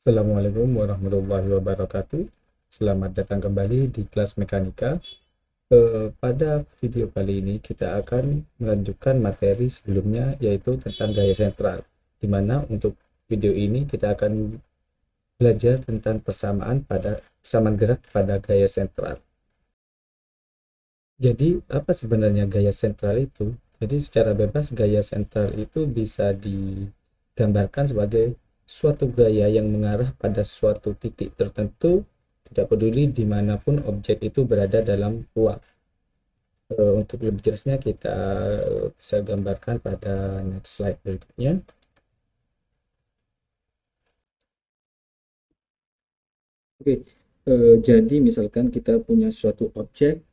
Assalamualaikum warahmatullahi wabarakatuh. Selamat datang kembali di kelas mekanika. Pada video kali ini kita akan melanjutkan materi sebelumnya, yaitu tentang gaya sentral. Di mana untuk video ini kita akan belajar tentang persamaan gerak pada gaya sentral. Jadi apa sebenarnya gaya sentral itu? Jadi secara bebas gaya sentral itu bisa digambarkan sebagai suatu gaya yang mengarah pada suatu titik tertentu, tidak peduli dimanapun objek itu berada dalam ruang. Untuk lebih jelasnya kita bisa gambarkan pada next slide berikutnya. Oke, jadi misalkan kita punya suatu objek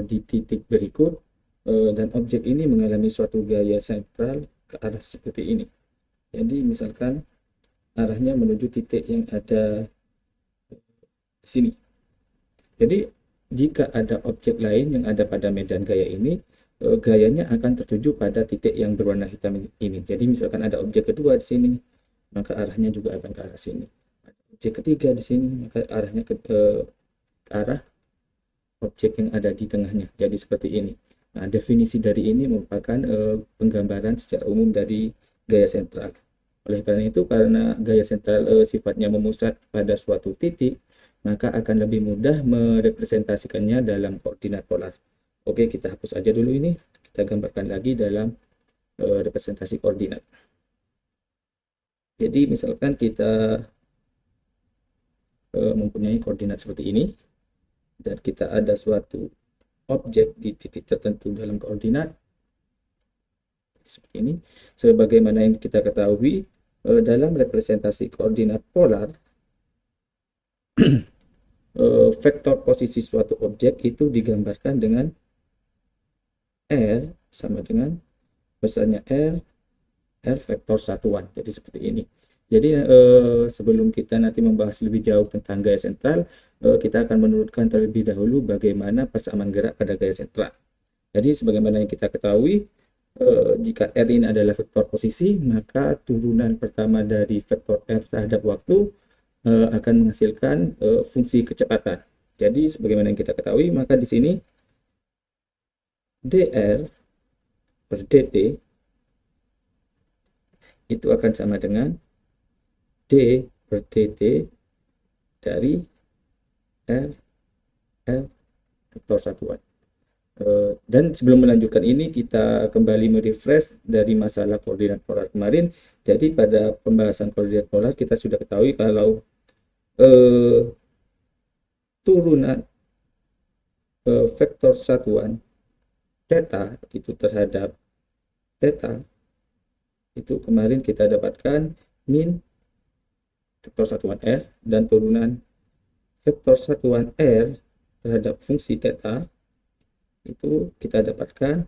di titik berikut, dan objek ini mengalami suatu gaya sentral ke arah seperti ini. Jadi misalkan arahnya menuju titik yang ada di sini. Jadi jika ada objek lain yang ada pada medan gaya ini, gayanya akan tertuju pada titik yang berwarna hitam ini. Jadi misalkan ada objek kedua di sini, maka arahnya juga akan ke arah sini. Objek ketiga di sini, maka arahnya ke arah objek yang ada di tengahnya. Jadi seperti ini. Nah, definisi dari ini merupakan penggambaran secara umum dari gaya sentral. Oleh karena itu, karena gaya sentral sifatnya memusat pada suatu titik, maka akan lebih mudah merepresentasikannya dalam koordinat polar. Oke, kita hapus aja dulu ini. Kita gambarkan lagi dalam representasi koordinat. Jadi misalkan kita mempunyai koordinat seperti ini, dan kita ada suatu objek di titik tertentu dalam koordinat seperti ini. Sebagaimana yang kita ketahui, dalam representasi koordinat polar, vektor posisi suatu objek itu digambarkan dengan R sama dengan besarnya R vektor satuan. Jadi seperti ini. Jadi sebelum kita nanti membahas lebih jauh tentang gaya sentral, kita akan menurutkan terlebih dahulu bagaimana persamaan gerak pada gaya sentral. Jadi sebagaimana yang kita ketahui, jika R ini adalah vektor posisi, maka turunan pertama dari vektor R terhadap waktu akan menghasilkan fungsi kecepatan. Jadi sebagaimana yang kita ketahui, maka di sini dr per dt itu akan sama dengan d per dt dari R vektor satuan. Dan sebelum melanjutkan ini, kita kembali merefresh dari masalah koordinat polar kemarin. Jadi pada pembahasan koordinat polar kita sudah ketahui kalau turunan vektor satuan theta itu terhadap theta itu kemarin kita dapatkan min vektor satuan R, dan turunan vektor satuan R terhadap fungsi theta itu kita dapatkan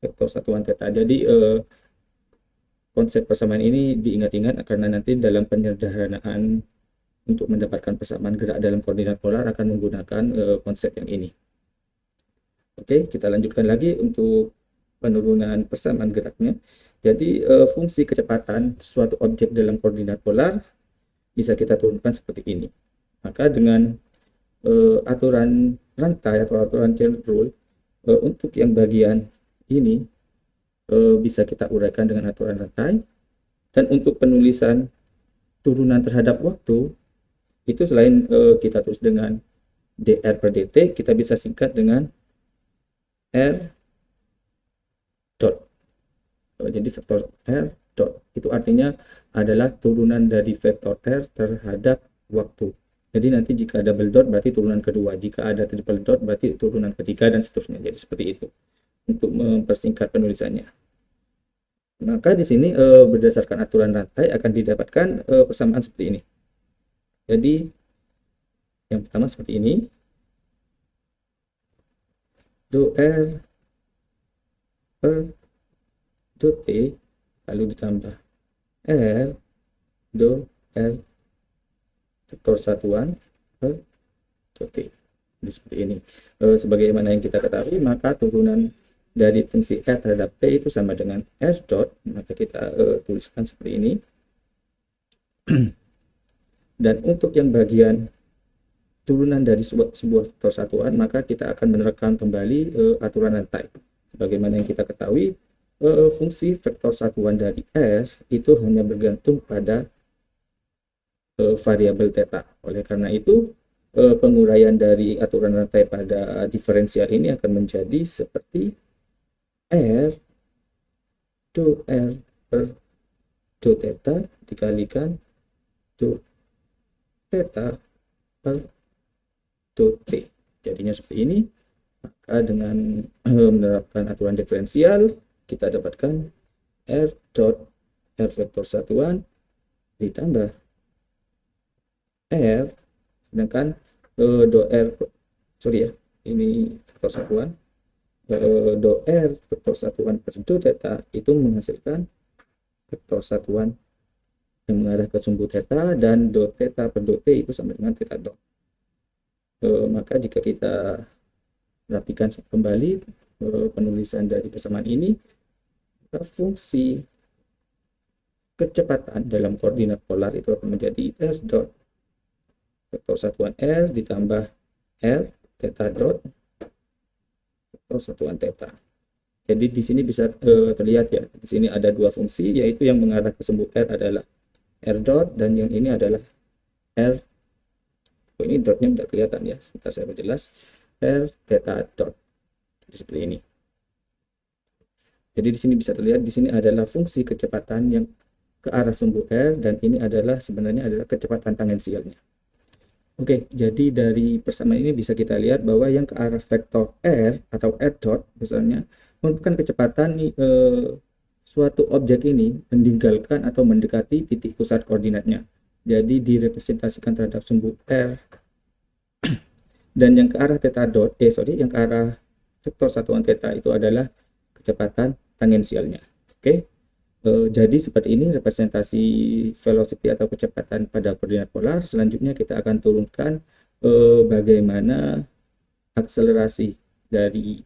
vektor satuan theta. Jadi konsep persamaan ini diingat-ingat karena nanti dalam penyederhanaan untuk mendapatkan persamaan gerak dalam koordinat polar akan menggunakan konsep yang ini. Oke, kita lanjutkan lagi untuk penurunan persamaan geraknya. Jadi fungsi kecepatan suatu objek dalam koordinat polar bisa kita turunkan seperti ini. Maka dengan aturan rantai atau aturan chain rule, untuk yang bagian ini bisa kita uraikan dengan aturan rantai, dan untuk penulisan turunan terhadap waktu itu selain kita tulis dengan dr per dt, kita bisa singkat dengan r dot. Jadi vektor r dot itu artinya adalah turunan dari vektor r terhadap waktu. Jadi nanti jika double dot berarti turunan kedua, jika ada triple dot berarti turunan ketiga, dan seterusnya. Jadi seperti itu untuk mempersingkat penulisannya. Maka di sini berdasarkan aturan rantai akan didapatkan persamaan seperti ini. Jadi yang pertama seperti ini, do R per do T lalu ditambah R do R vektor satuan per do T. Jadi seperti ini. Sebagaimana yang kita ketahui, maka turunan dari fungsi R terhadap T itu sama dengan R dot, maka kita tuliskan seperti ini. Dan untuk yang bagian turunan dari sebuah vektor satuan, maka kita akan menerapkan kembali aturan rantai. Sebagaimana yang kita ketahui, fungsi vektor satuan dari R itu hanya bergantung pada variabel theta. Oleh karena itu, penguraian dari aturan rantai pada diferensial ini akan menjadi seperti R do R per do theta dikalikan do theta per do T. Jadinya seperti ini. Maka dengan menerapkan aturan diferensial, kita dapatkan R dot R vektor satuan ditambah R, sedangkan do R, sorry ya, ini vektor satuan, do R vektor satuan per do theta itu menghasilkan vektor satuan yang mengarah ke sumbu theta, dan do theta per do T itu sama dengan theta dot. Maka jika kita rapikan kembali penulisan dari persamaan ini, maka fungsi kecepatan dalam koordinat polar itu akan menjadi R dot vektor satuan R ditambah R theta dot vektor satuan theta. Jadi di sini bisa terlihat ya, di sini ada dua fungsi, yaitu yang mengarah ke sumbu R adalah R dot, dan yang ini adalah R, ini dotnya tidak kelihatan ya, sebentar saya perjelas, R theta dot. Jadi seperti ini. Jadi di sini bisa terlihat, di sini adalah fungsi kecepatan yang ke arah sumbu R, dan ini adalah sebenarnya adalah kecepatan tangensialnya. Oke, jadi dari persamaan ini bisa kita lihat bahwa yang ke arah vektor R atau R dot misalnya menunjukkan kecepatan suatu objek ini meninggalkan atau mendekati titik pusat koordinatnya. Jadi direpresentasikan terhadap sumbu R, dan yang ke arah theta dot, yang ke arah vektor satuan theta itu adalah kecepatan tangensialnya. Oke. Jadi seperti ini representasi velocity atau kecepatan pada koordinat polar. Selanjutnya kita akan turunkan bagaimana akselerasi dari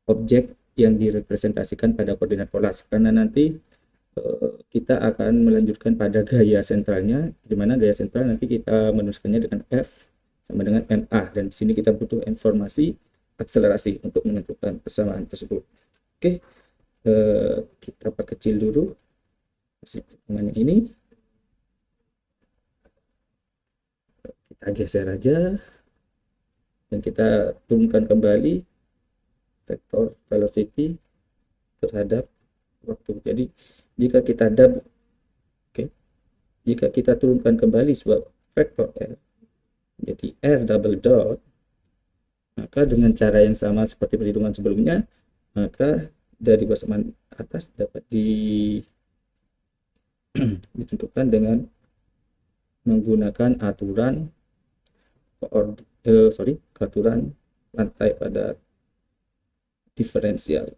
objek yang direpresentasikan pada koordinat polar. Karena nanti kita akan melanjutkan pada gaya sentralnya, di mana gaya sentral nanti kita menuliskannya dengan F sama dengan ma, dan di sini kita butuh informasi akselerasi untuk menentukan persamaan tersebut. Oke. Kita perkecil dulu hasil perhitungannya ini, kita geser aja, dan kita turunkan kembali vektor velocity terhadap waktu. Jadi jika kita jika kita turunkan kembali sebuah vektor R jadi R double dot, maka dengan cara yang sama seperti perhitungan sebelumnya, maka dari persamaan atas dapat ditentukan dengan menggunakan aturan rantai pada diferensial.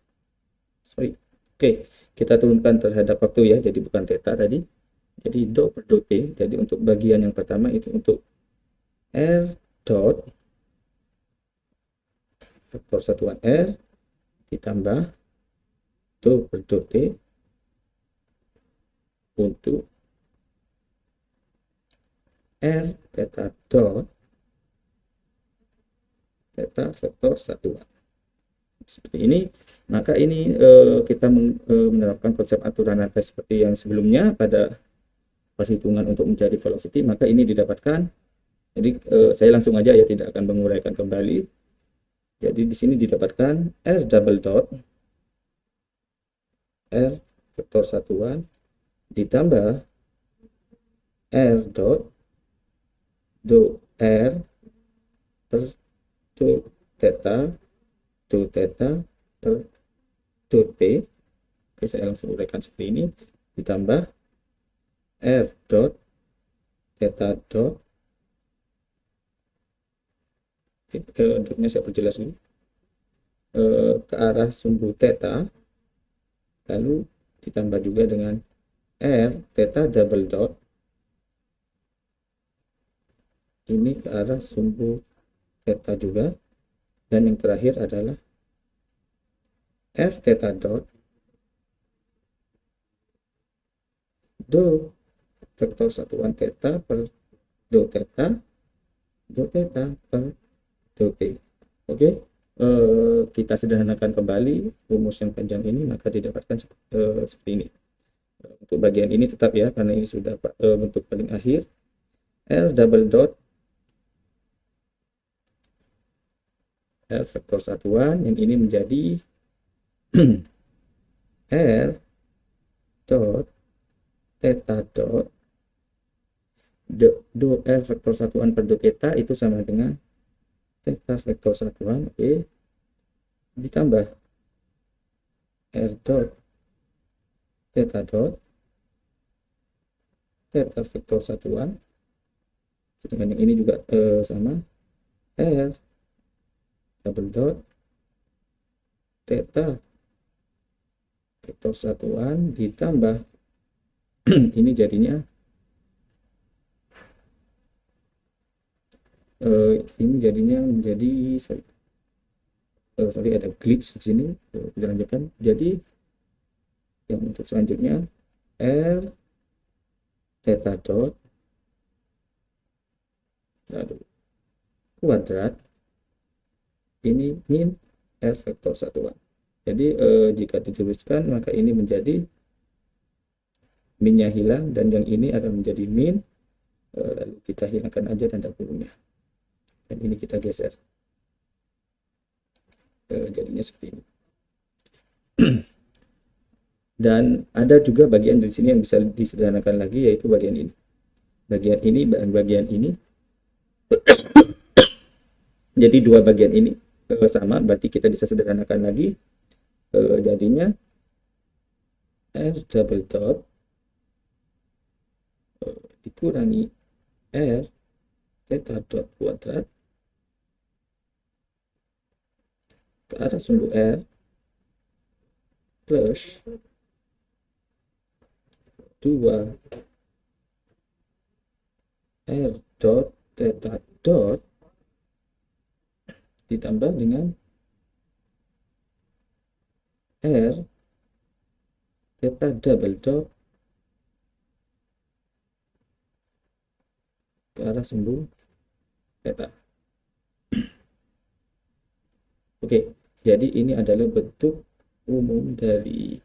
Oke, kita turunkan terhadap waktu ya, jadi bukan theta tadi. Jadi do per do T. Jadi untuk bagian yang pertama itu untuk R dot vektor satuan R ditambah do per do T untuk R theta dot theta vektor satuan. Seperti ini. Maka ini kita menerapkan konsep aturan rantai seperti yang sebelumnya pada perhitungan untuk mencari velocity. Maka ini didapatkan. Jadi saya langsung aja ya, tidak akan menguraikan kembali. Jadi di sini didapatkan R double dot R vektor satuan ditambah R dot do R per do theta per do T. Oke, saya langsung uraikan seperti ini, ditambah R dot theta dot, untuknya saya perjelas dulu, ke arah sumbu theta, lalu ditambah juga dengan R theta double dot ini ke arah sumbu theta juga, dan yang terakhir adalah R theta dot do vektor satuan theta per do theta per do t. Oke, kita sederhanakan kembali rumus yang panjang ini, maka didapatkan seperti ini. Untuk bagian ini tetap ya, karena ini sudah bentuk paling akhir. R double dot R vektor satuan yang ini menjadi R dot theta dot do R vektor satuan per do theta itu sama dengan theta vektor satuan ditambah R dot theta dot theta vektor satuan, sedangkan yang ini juga sama R double dot theta vektor satuan ditambah ini jadinya menjadi sorry ada glitch di sini. Kita lanjutkan. Jadi yang untuk selanjutnya R theta dot kuadrat ini min R vektor satuan. Jadi jika dituliskan maka ini menjadi minnya hilang dan yang ini akan menjadi min, lalu kita hilangkan aja tanda kurungnya dan ini kita geser, jadinya seperti ini. Dan ada juga bagian di sini yang bisa disederhanakan lagi, yaitu bagian ini. Bagian ini jadi dua bagian ini sama, berarti kita bisa sederhanakan lagi, jadinya R double dot dikurangi R theta dot kuadrat ke arah sumbu R plus 2 R dot theta dot ditambah dengan R theta double dot ke arah sumbu theta. Oke, jadi ini adalah bentuk umum dari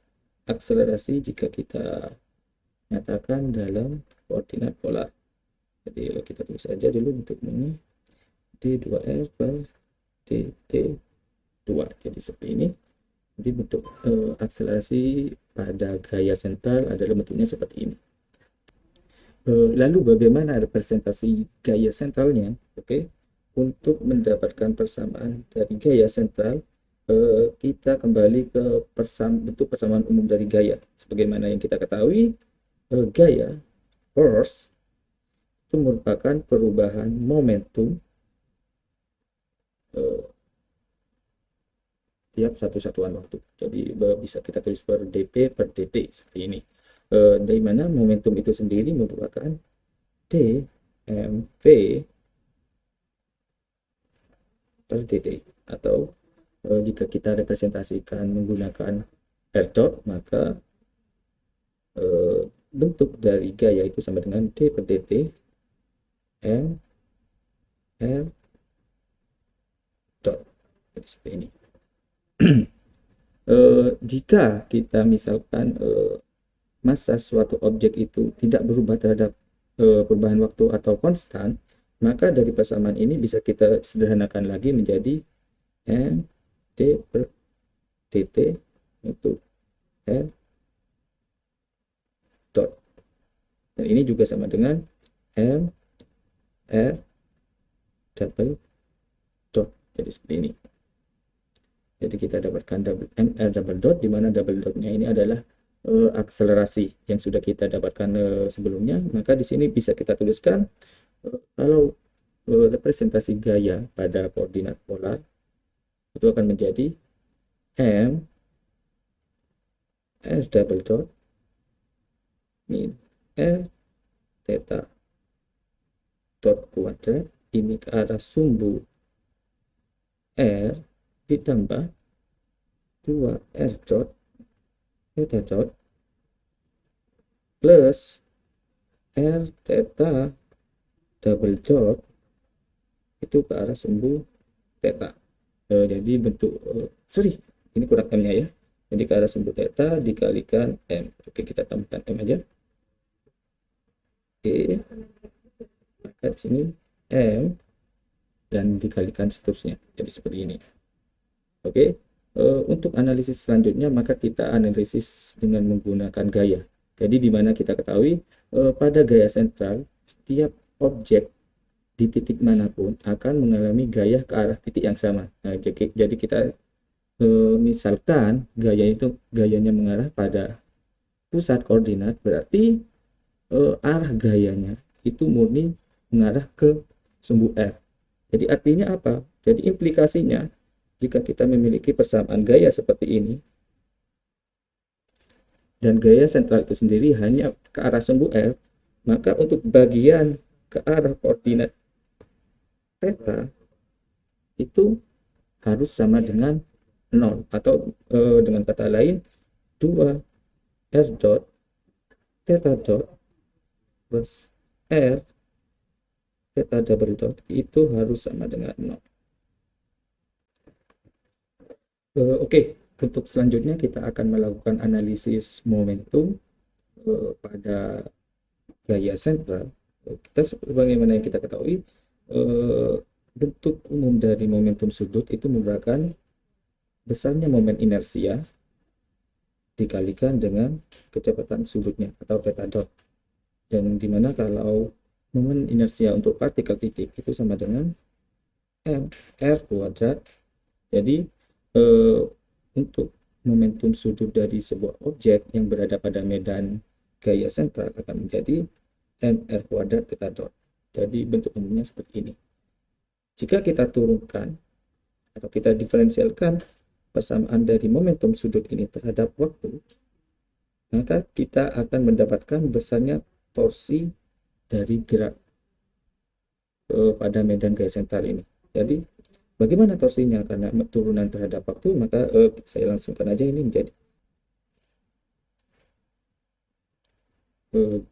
akselerasi jika kita nyatakan dalam koordinat polar. Jadi kita tulis saja dulu bentuk ini d2r per dt2. Jadi seperti ini. Jadi bentuk akselerasi pada gaya sentral adalah bentuknya seperti ini. Lalu bagaimana representasi gaya sentralnya? Oke, untuk mendapatkan persamaan dari gaya sentral, kita kembali ke bentuk persamaan umum dari gaya. Sebagaimana yang kita ketahui, gaya force itu merupakan perubahan momentum tiap satu satuan waktu. Jadi bisa kita tulis per dp per dt seperti ini. Dari mana momentum itu sendiri merupakan dmv per dt, atau jika kita representasikan menggunakan r dot, maka bentuk dari gaya itu sama dengan d per dt m r dot. Jadi seperti ini. Jika kita misalkan massa suatu objek itu tidak berubah terhadap perubahan waktu atau konstan, maka dari persamaan ini bisa kita sederhanakan lagi menjadi m d per dt untuk r dot. Dan ini juga sama dengan m r double dot. Jadi seperti ini. Jadi kita dapatkan mr double dot, di mana double dotnya ini adalah akselerasi yang sudah kita dapatkan sebelumnya. Maka di sini bisa kita tuliskan kalau representasi gaya pada koordinat polar itu akan menjadi m r double dot min r theta dot kuadrat ini ke arah sumbu r ditambah 2r dot theta dot plus r theta double dot itu ke arah sumbu theta. Jadi bentuk ini kurang M-nya ya. Jadi ke arah sumbu theta dikalikan M. Oke, kita tambahkan M aja. Oke, maka di sini M dan dikalikan seterusnya. Jadi seperti ini. Oke, untuk analisis selanjutnya maka kita analisis dengan menggunakan gaya. Jadi di mana kita ketahui pada gaya sentral setiap objek di titik manapun akan mengalami gaya ke arah titik yang sama. Nah, jadi kita misalkan gayanya mengarah pada pusat koordinat, berarti arah gayanya itu murni mengarah ke sumbu R. Jadi artinya apa? Jadi implikasinya jika kita memiliki persamaan gaya seperti ini dan gaya sentral itu sendiri hanya ke arah sumbu R, maka untuk bagian ke arah koordinat theta itu harus sama dengan 0, atau dengan kata lain 2 R dot theta dot plus R theta double dot itu harus sama dengan 0. Oke, untuk selanjutnya kita akan melakukan analisis momentum pada gaya sentral. Sebagaimana yang kita ketahui, bentuk umum dari momentum sudut itu merupakan besarnya momen inersia dikalikan dengan kecepatan sudutnya atau theta dot. Dan dimana kalau momen inersia untuk partikel titik itu sama dengan mr kuadrat. Jadi untuk momentum sudut dari sebuah objek yang berada pada medan gaya sentral akan menjadi mr kuadrat theta dot. Jadi bentuk umumnya seperti ini. Jika kita turunkan atau kita diferensialkan persamaan dari momentum sudut ini terhadap waktu, maka kita akan mendapatkan besarnya torsi dari gerak pada medan gaya sentral ini. Jadi bagaimana torsinya? Karena turunan terhadap waktu, maka saya langsungkan aja ini menjadi 2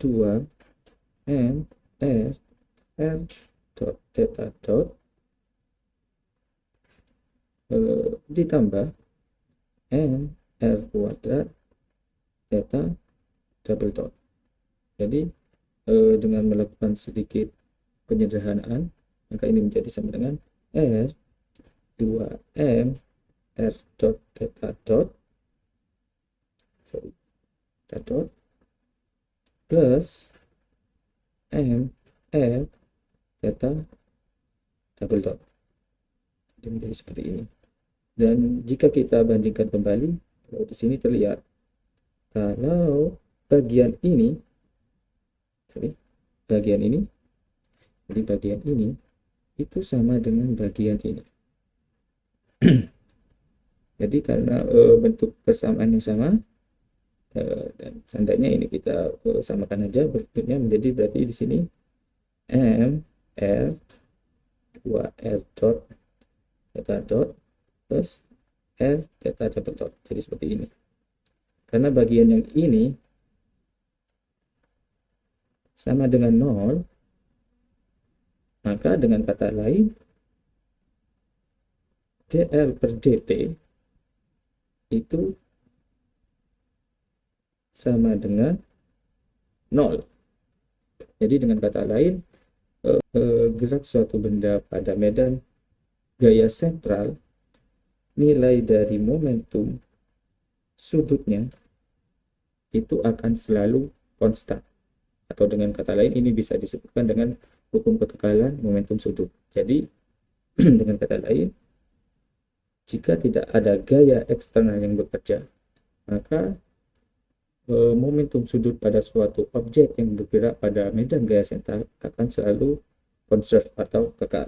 m r r dot theta dot ditambah m r kuadrat theta double dot. Jadi dengan melakukan sedikit penyederhanaan, maka ini menjadi sama dengan R 2M R dot theta dot plus M R theta double dot. Jadi menjadi seperti ini. Dan jika kita bandingkan kembali, di sini terlihat kalau bagian ini, jadi bagian ini itu sama dengan bagian ini. Jadi karena bentuk persamaannya sama, dan seandainya ini kita samakan aja, bentuknya menjadi berarti di sini m r 2 r dot theta dot plus r theta double dot. Jadi seperti ini. Karena bagian yang ini sama dengan 0, maka dengan kata lain dl per dt itu sama dengan 0. Jadi dengan kata lain, gerak suatu benda pada medan gaya sentral, nilai dari momentum sudutnya itu akan selalu konstan. Atau dengan kata lain, ini bisa disebutkan dengan hukum kekekalan momentum sudut. Jadi dengan kata lain, jika tidak ada gaya eksternal yang bekerja, maka momentum sudut pada suatu objek yang bergerak pada medan gaya sentral akan selalu conserve atau kekal.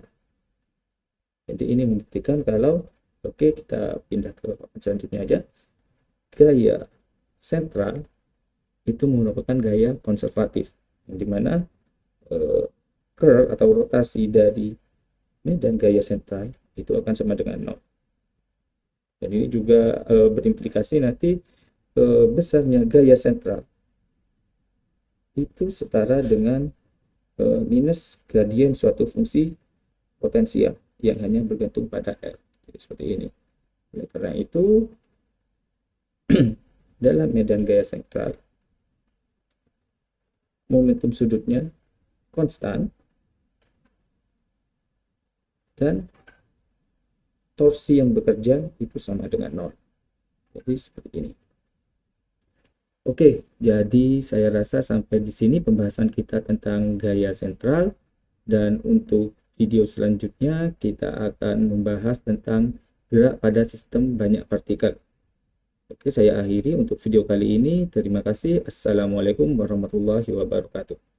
Jadi ini membuktikan kalau, oke, kita pindah ke papan selanjutnya aja. Gaya sentral itu merupakan gaya konservatif, di mana curl atau rotasi dari medan gaya sentral itu akan sama dengan 0. Dan ini juga berimplikasi nanti besarnya gaya sentral itu setara dengan minus gradien suatu fungsi potensial yang hanya bergantung pada L. Jadi seperti ini. Oleh karena itu, dalam medan gaya sentral, momentum sudutnya konstan dan torsi yang bekerja itu sama dengan nol. Jadi seperti ini. Oke, jadi saya rasa sampai di sini pembahasan kita tentang gaya sentral, dan untuk video selanjutnya kita akan membahas tentang gerak pada sistem banyak partikel. Oke, saya akhiri untuk video kali ini. Terima kasih. Assalamualaikum warahmatullahi wabarakatuh.